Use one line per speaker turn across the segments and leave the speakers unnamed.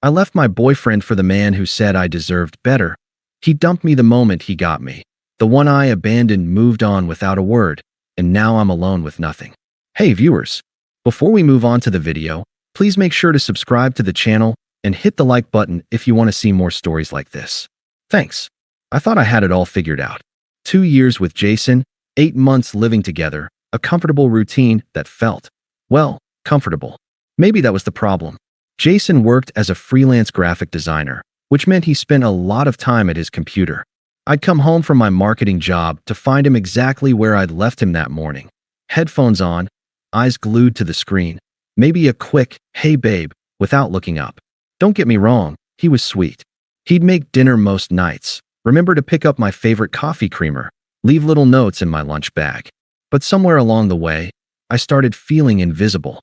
I left my boyfriend for the man who said I deserved better. He dumped me the moment he got me. The one I abandoned moved on without a word, and now I'm alone with nothing. Hey viewers, before we move on to the video, please make sure to subscribe to the channel and hit the like button if you want to see more stories like this. Thanks. I thought I had it all figured out. 2 years with Jason, 8 months living together, a comfortable routine that felt, well, comfortable. Maybe that was the problem. Jason worked as a freelance graphic designer, which meant he spent a lot of time at his computer. I'd come home from my marketing job to find him exactly where I'd left him that morning. Headphones on, eyes glued to the screen, maybe a quick, "Hey babe," without looking up. Don't get me wrong, he was sweet. He'd make dinner most nights, remember to pick up my favorite coffee creamer, leave little notes in my lunch bag. But somewhere along the way, I started feeling invisible.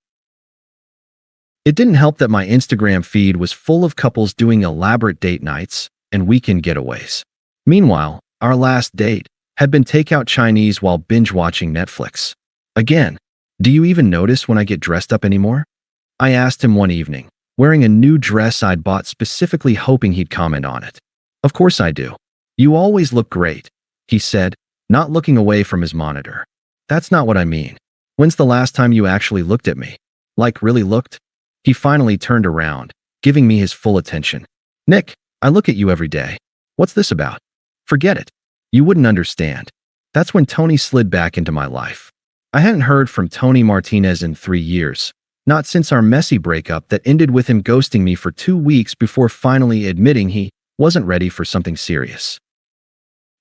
It didn't help that my Instagram feed was full of couples doing elaborate date nights and weekend getaways. Meanwhile, our last date had been takeout Chinese while binge-watching Netflix. Again, do you even notice when I get dressed up anymore? I asked him one evening, wearing a new dress I'd bought specifically hoping he'd comment on it. Of course I do. You always look great, he said, not looking away from his monitor. That's not what I mean. When's the last time you actually looked at me? Like, really looked? He finally turned around, giving me his full attention. Nick, I look at you every day. What's this about? Forget it. You wouldn't understand. That's when Tony slid back into my life. I hadn't heard from Tony Martinez in 3 years, not since our messy breakup that ended with him ghosting me for 2 weeks before finally admitting he wasn't ready for something serious.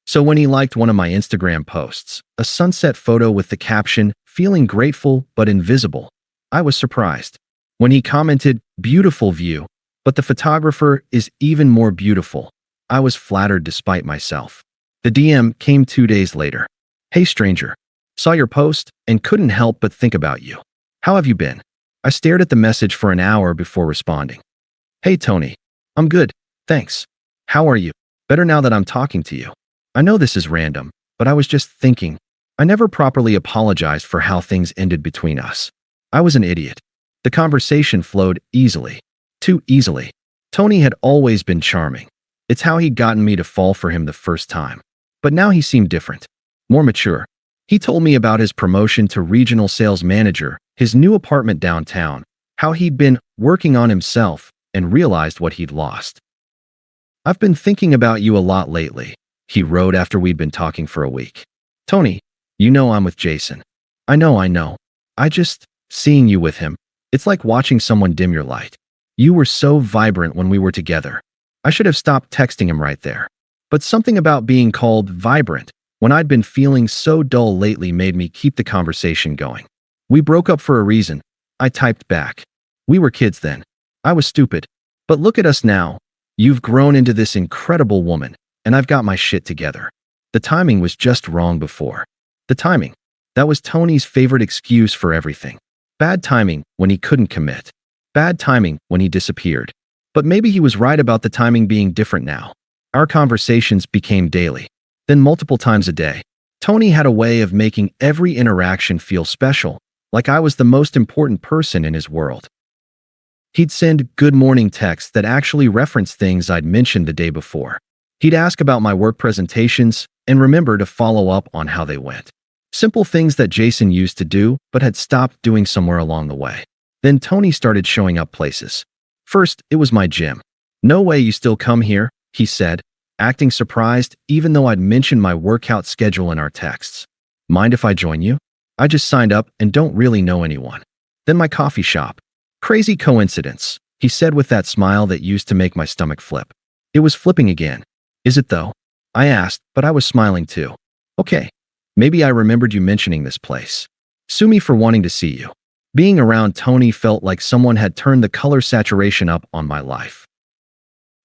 So when he liked one of my Instagram posts, a sunset photo with the caption, "Feeling grateful but invisible," I was surprised. When he commented, "Beautiful view, but the photographer is even more beautiful," I was flattered despite myself. The DM came 2 days later. "Hey stranger, saw your post and couldn't help but think about you. How have you been?" I stared at the message for an hour before responding. "Hey Tony, I'm good, thanks. How are you? Better now that I'm talking to you. I know this is random, but I was just thinking. I never properly apologized for how things ended between us. I was an idiot." The conversation flowed easily. Too easily. Tony had always been charming. It's how he'd gotten me to fall for him the first time. But now he seemed different. More mature. He told me about his promotion to regional sales manager, his new apartment downtown, how he'd been working on himself and realized what he'd lost. "I've been thinking about you a lot lately," he wrote after we'd been talking for a week. "Tony, you know I'm with Jason." I know. Seeing you with him, it's like watching someone dim your light. You were so vibrant when we were together. I should have stopped texting him right there. But something about being called vibrant when I'd been feeling so dull lately made me keep the conversation going. "We broke up for a reason," I typed back. "We were kids then. I was stupid. But look at us now. You've grown into this incredible woman, and I've got my shit together." The timing was just wrong before. The timing. That was Tony's favorite excuse for everything. Bad timing when he couldn't commit. Bad timing when he disappeared. But maybe he was right about the timing being different now. Our conversations became daily, then multiple times a day. Tony had a way of making every interaction feel special, like I was the most important person in his world. He'd send good morning texts that actually referenced things I'd mentioned the day before. He'd ask about my work presentations and remember to follow up on how they went. Simple things that Jason used to do but had stopped doing somewhere along the way. Then Tony started showing up places. First, it was my gym. "No way you still come here," he said, acting surprised even though I'd mentioned my workout schedule in our texts. "Mind if I join you? I just signed up and don't really know anyone." Then my coffee shop. "Crazy coincidence," he said with that smile that used to make my stomach flip. It was flipping again. "Is it though?" I asked, but I was smiling too. "Okay. Maybe I remembered you mentioning this place. Sue me for wanting to see you." Being around Tony felt like someone had turned the color saturation up on my life.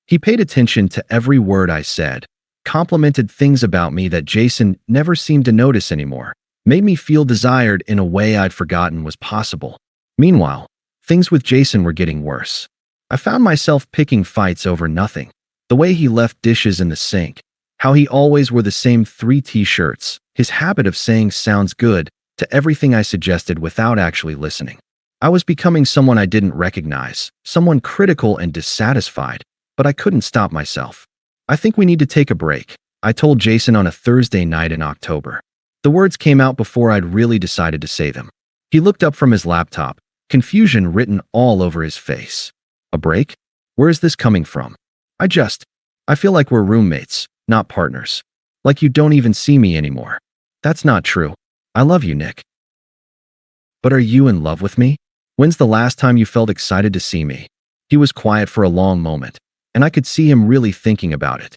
He paid attention to every word I said, complimented things about me that Jason never seemed to notice anymore, made me feel desired in a way I'd forgotten was possible. Meanwhile, things with Jason were getting worse. I found myself picking fights over nothing. The way he left dishes in the sink, how he always wore the same 3 t-shirts, his habit of saying "sounds good" to everything I suggested without actually listening. I was becoming someone I didn't recognize, someone critical and dissatisfied, but I couldn't stop myself. I think we need to take a break, I told Jason on a Thursday night in October. The words came out before I'd really decided to say them. He looked up from his laptop, confusion written all over his face. A break? Where is this coming from? I feel like we're roommates, not partners. Like you don't even see me anymore. That's not true. I love you, Nick. But are you in love with me? When's the last time you felt excited to see me? He was quiet for a long moment, and I could see him really thinking about it.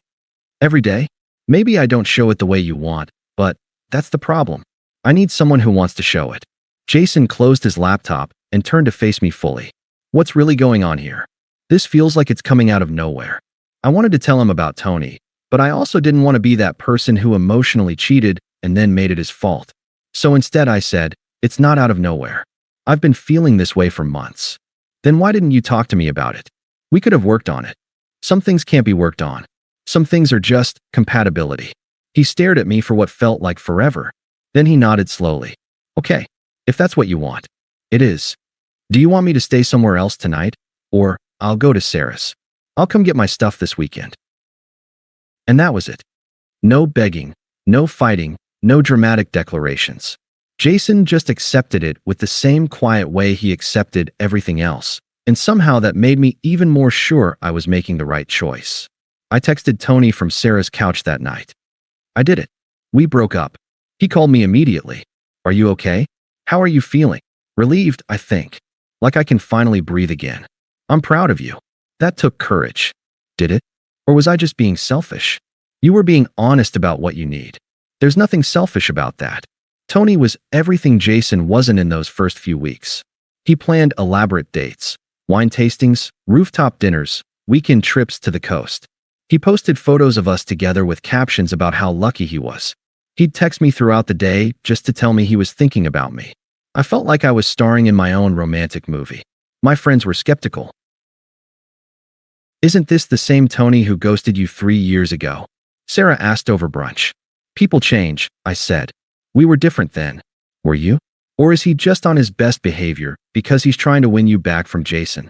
Every day? Maybe I don't show it the way you want, but that's the problem. I need someone who wants to show it. Jason closed his laptop and turned to face me fully. What's really going on here? This feels like it's coming out of nowhere. I wanted to tell him about Tony, but I also didn't want to be that person who emotionally cheated and then made it his fault. So instead I said, it's not out of nowhere. I've been feeling this way for months. Then why didn't you talk to me about it? We could have worked on it. Some things can't be worked on. Some things are just compatibility. He stared at me for what felt like forever. Then he nodded slowly. Okay, if that's what you want. It is. Do you want me to stay somewhere else tonight? Or I'll go to Sarah's. I'll come get my stuff this weekend. And that was it. No begging, no fighting, no dramatic declarations. Jason just accepted it with the same quiet way he accepted everything else, and somehow that made me even more sure I was making the right choice. I texted Tony from Sarah's couch that night. I did it. We broke up. He called me immediately. Are you okay? How are you feeling? Relieved, I think. Like I can finally breathe again. I'm proud of you. That took courage. Did it? Or was I just being selfish? You were being honest about what you need. There's nothing selfish about that. Tony was everything Jason wasn't in those first few weeks. He planned elaborate dates, wine tastings, rooftop dinners, weekend trips to the coast. He posted photos of us together with captions about how lucky he was. He'd text me throughout the day just to tell me he was thinking about me. I felt like I was starring in my own romantic movie. My friends were skeptical. Isn't this the same Tony who ghosted you 3 years ago? Sarah asked over brunch. People change, I said. We were different then. Were you? Or is he just on his best behavior because he's trying to win you back from Jason?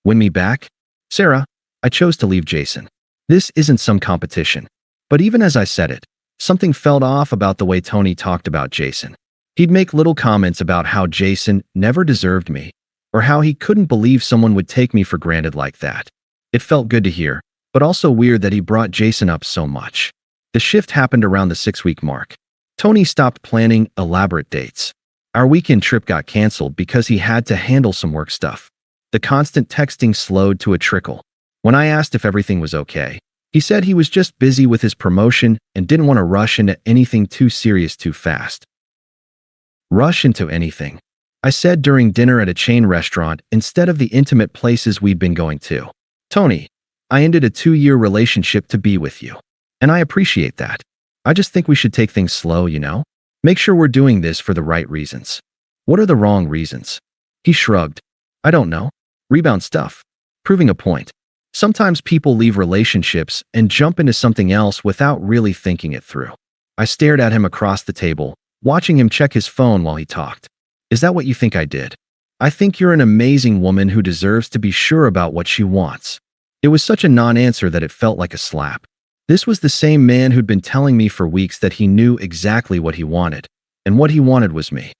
Win me back? Sarah, I chose to leave Jason. This isn't some competition. But even as I said it, something felt off about the way Tony talked about Jason. He'd make little comments about how Jason never deserved me, or how he couldn't believe someone would take me for granted like that. It felt good to hear, but also weird that he brought Jason up so much. The shift happened around the 6-week mark. Tony stopped planning elaborate dates. Our weekend trip got canceled because he had to handle some work stuff. The constant texting slowed to a trickle. When I asked if everything was okay, he said he was just busy with his promotion and didn't want to rush into anything too serious too fast. Rush into anything? I said during dinner at a chain restaurant instead of the intimate places we'd been going to. Tony, I ended a 2-year relationship to be with you. And I appreciate that. I just think we should take things slow, you know? Make sure we're doing this for the right reasons. What are the wrong reasons? He shrugged. I don't know. Rebound stuff. Proving a point. Sometimes people leave relationships and jump into something else without really thinking it through. I stared at him across the table, watching him check his phone while he talked. Is that what you think I did? I think you're an amazing woman who deserves to be sure about what she wants. It was such a non-answer that it felt like a slap. This was the same man who'd been telling me for weeks that he knew exactly what he wanted, and what he wanted was me.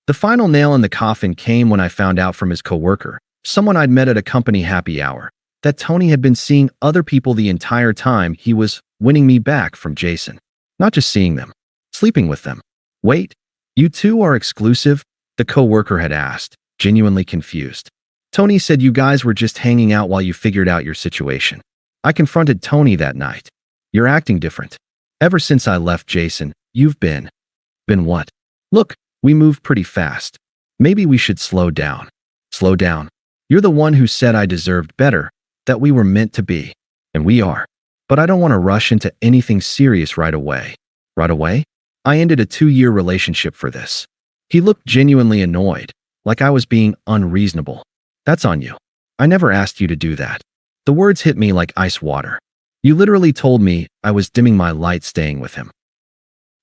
The final nail in the coffin came when I found out from his coworker, someone I'd met at a company happy hour, that Tony had been seeing other people the entire time he was winning me back from Jason. Not just seeing them, sleeping with them. Wait, you two are exclusive? The coworker had asked, genuinely confused. Tony said you guys were just hanging out while you figured out your situation. I confronted Tony that night. You're acting different. Ever since I left Jason, you've been what? Look, we moved pretty fast. Maybe we should slow down. Slow down. You're the one who said I deserved better, that we were meant to be. And we are. But I don't want to rush into anything serious right away. Right away? I ended a 2-year relationship for this. He looked genuinely annoyed, like I was being unreasonable. That's on you. I never asked you to do that. The words hit me like ice water. You literally told me I was dimming my light staying with him.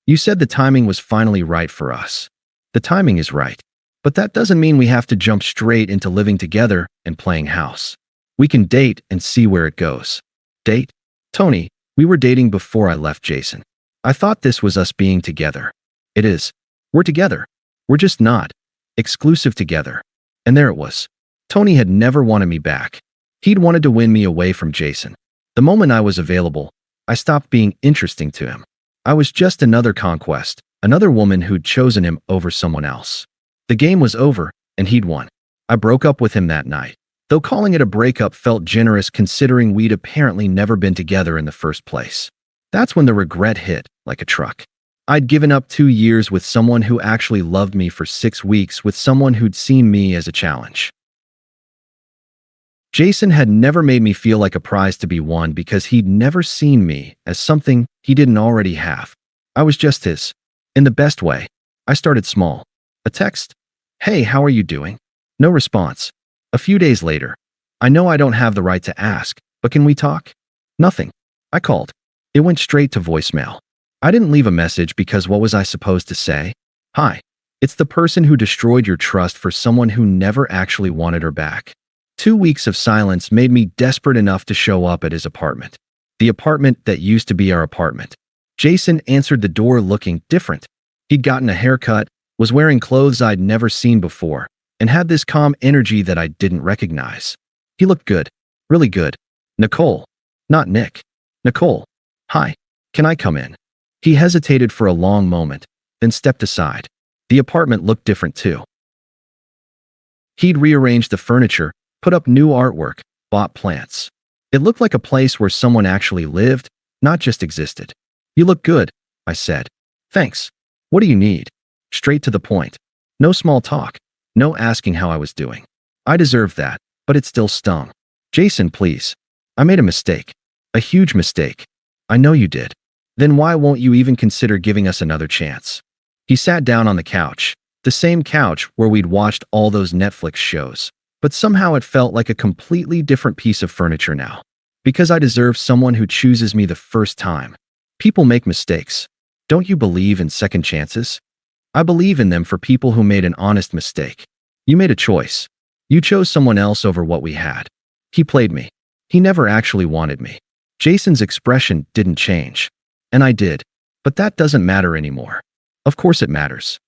You said the timing was finally right for us. The timing is right. But that doesn't mean we have to jump straight into living together and playing house. We can date and see where it goes. Date? Tony, we were dating before I left Jason. I thought this was us being together. It is. We're together. We're just not exclusive together. And there it was. Tony had never wanted me back. He'd wanted to win me away from Jason. The moment I was available, I stopped being interesting to him. I was just another conquest, another woman who'd chosen him over someone else. The game was over, and he'd won. I broke up with him that night, though calling it a breakup felt generous considering we'd apparently never been together in the first place. That's when the regret hit, like a truck. I'd given up 2 years with someone who actually loved me for 6 weeks with someone who'd seen me as a challenge. Jason had never made me feel like a prize to be won because he'd never seen me as something he didn't already have. I was just his. In the best way. I started small. A text. Hey, how are you doing? No response. A few days later. I know I don't have the right to ask, but can we talk? Nothing. I called. It went straight to voicemail. I didn't leave a message because what was I supposed to say? Hi. It's the person who destroyed your trust for someone who never actually wanted her back. 2 weeks of silence made me desperate enough to show up at his apartment. The apartment that used to be our apartment. Jason answered the door looking different. He'd gotten a haircut, was wearing clothes I'd never seen before, and had this calm energy that I didn't recognize. He looked good. Really good. Nicole. Not Nick. Nicole. Hi. Can I come in? He hesitated for a long moment, then stepped aside. The apartment looked different too. He'd rearranged the furniture, put up new artwork, bought plants. It looked like a place where someone actually lived, not just existed. You look good, I said. Thanks. What do you need? Straight to the point. No small talk. No asking how I was doing. I deserved that, but it still stung. Jason, please. I made a mistake. A huge mistake. I know you did. Then why won't you even consider giving us another chance? He sat down on the couch, the same couch where we'd watched all those Netflix shows. But somehow it felt like a completely different piece of furniture now. Because I deserve someone who chooses me the first time. People make mistakes. Don't you believe in second chances? I believe in them for people who made an honest mistake. You made a choice. You chose someone else over what we had. He played me. He never actually wanted me. Jason's expression didn't change. And I did. But that doesn't matter anymore. Of course it matters.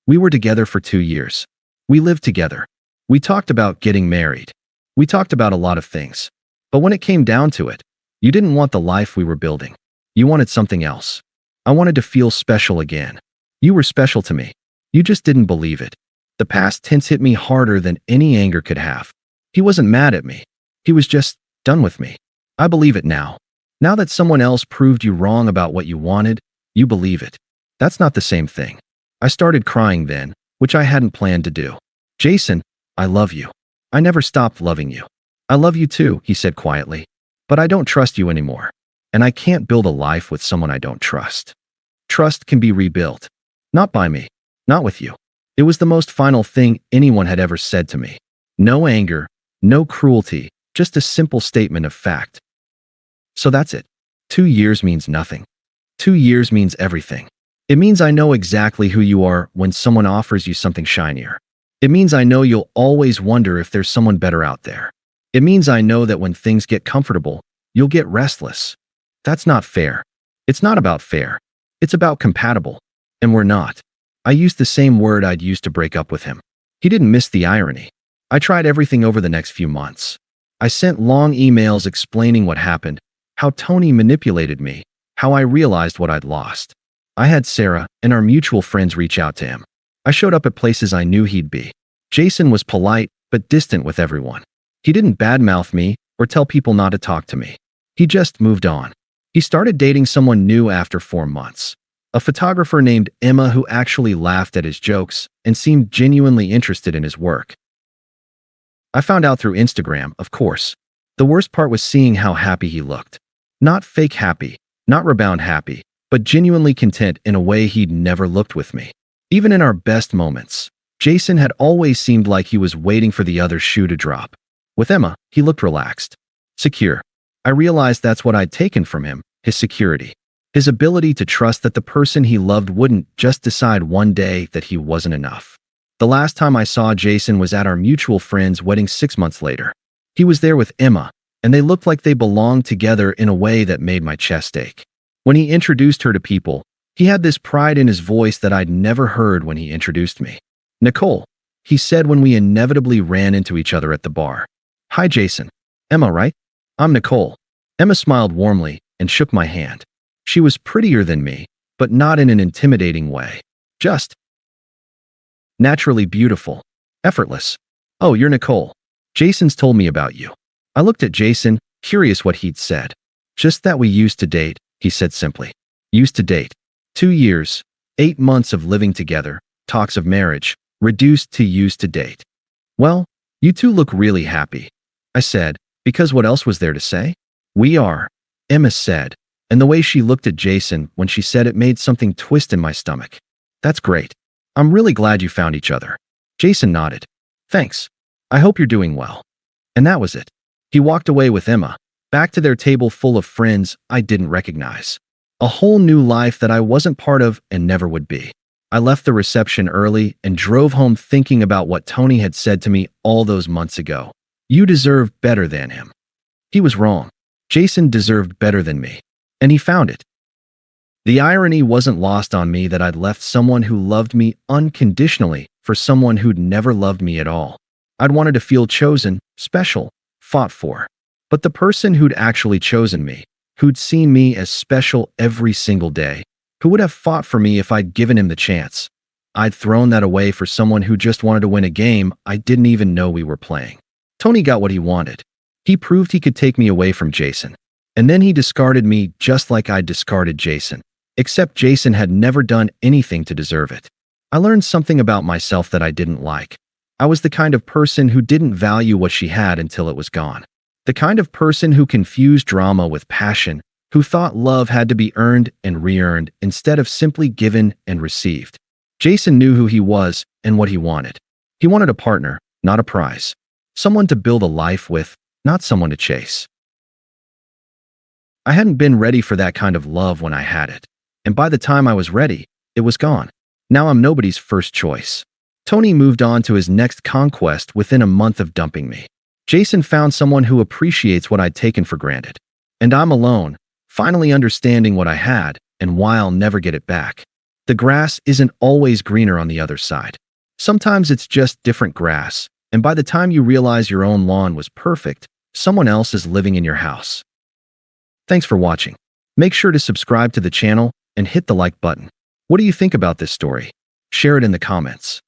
We were together for 2 years. We lived together. We talked about getting married. We talked about a lot of things. But when it came down to it, you didn't want the life we were building. You wanted something else. I wanted to feel special again. You were special to me. You just didn't believe it. The past tense hit me harder than any anger could have. He wasn't mad at me. He was just done with me. I believe it now. Now that someone else proved you wrong about what you wanted, you believe it. That's not the same thing. I started crying then, which I hadn't planned to do. Jason, I love you. I never stopped loving you. I love you too, he said quietly. But I don't trust you anymore. And I can't build a life with someone I don't trust. Trust can be rebuilt. Not by me. Not with you. It was the most final thing anyone had ever said to me. No anger, no cruelty, just a simple statement of fact. So that's it. 2 years means nothing. 2 years means everything. It means I know exactly who you are when someone offers you something shinier. It means I know you'll always wonder if there's someone better out there. It means I know that when things get comfortable, you'll get restless. That's not fair. It's not about fair. It's about compatible. And we're not. I used the same word I'd used to break up with him. He didn't miss the irony. I tried everything over the next few months. I sent long emails explaining what happened, how Tony manipulated me, how I realized what I'd lost. I had Sarah and our mutual friends reach out to him. I showed up at places I knew he'd be. Jason was polite, but distant with everyone. He didn't badmouth me or tell people not to talk to me. He just moved on. He started dating someone new after 4 months. A photographer named Emma who actually laughed at his jokes and seemed genuinely interested in his work. I found out through Instagram, of course. The worst part was seeing how happy he looked. Not fake happy, not rebound happy, but genuinely content in a way he'd never looked with me. Even in our best moments, Jason had always seemed like he was waiting for the other shoe to drop. With Emma, he looked relaxed, secure. I realized that's what I'd taken from him, his security. His ability to trust that the person he loved wouldn't just decide one day that he wasn't enough. The last time I saw Jason was at our mutual friend's wedding 6 months later. He was there with Emma, and they looked like they belonged together in a way that made my chest ache. When he introduced her to people, he had this pride in his voice that I'd never heard when he introduced me. "Nicole," he said when we inevitably ran into each other at the bar. "Hi, Jason. Emma, right? I'm Nicole." Emma smiled warmly and shook my hand. She was prettier than me, but not in an intimidating way. Just naturally beautiful. Effortless. "Oh, you're Nicole. Jason's told me about you." I looked at Jason, curious what he'd said. "Just that we used to date," he said simply. "Used to date. 2 years, 8 months of living together, talks of marriage, reduced to used to date." "Well, you two look really happy," I said, because what else was there to say? "We are," Emma said, and the way she looked at Jason when she said it made something twist in my stomach. "That's great. I'm really glad you found each other." Jason nodded. "Thanks. I hope you're doing well." And that was it. He walked away with Emma, back to their table full of friends I didn't recognize. A whole new life that I wasn't part of and never would be. I left the reception early and drove home thinking about what Tony had said to me all those months ago. "You deserve better than him." He was wrong. Jason deserved better than me. And he found it. The irony wasn't lost on me that I'd left someone who loved me unconditionally for someone who'd never loved me at all. I'd wanted to feel chosen, special, fought for. But the person who'd actually chosen me, who'd seen me as special every single day, who would have fought for me if I'd given him the chance, I'd thrown that away for someone who just wanted to win a game I didn't even know we were playing. Tony got what he wanted. He proved he could take me away from Jason. And then he discarded me just like I'd discarded Jason. Except Jason had never done anything to deserve it. I learned something about myself that I didn't like. I was the kind of person who didn't value what she had until it was gone. The kind of person who confused drama with passion, who thought love had to be earned and re-earned instead of simply given and received. Jason knew who he was and what he wanted. He wanted a partner, not a prize. Someone to build a life with, not someone to chase. I hadn't been ready for that kind of love when I had it. And by the time I was ready, it was gone. Now I'm nobody's first choice. Tony moved on to his next conquest within a month of dumping me. Jason found someone who appreciates what I'd taken for granted. And I'm alone, finally understanding what I had and why I'll never get it back. The grass isn't always greener on the other side. Sometimes it's just different grass, and by the time you realize your own lawn was perfect, someone else is living in your house. Thanks for watching. Make sure to subscribe to the channel and hit the like button. What do you think about this story? Share it in the comments.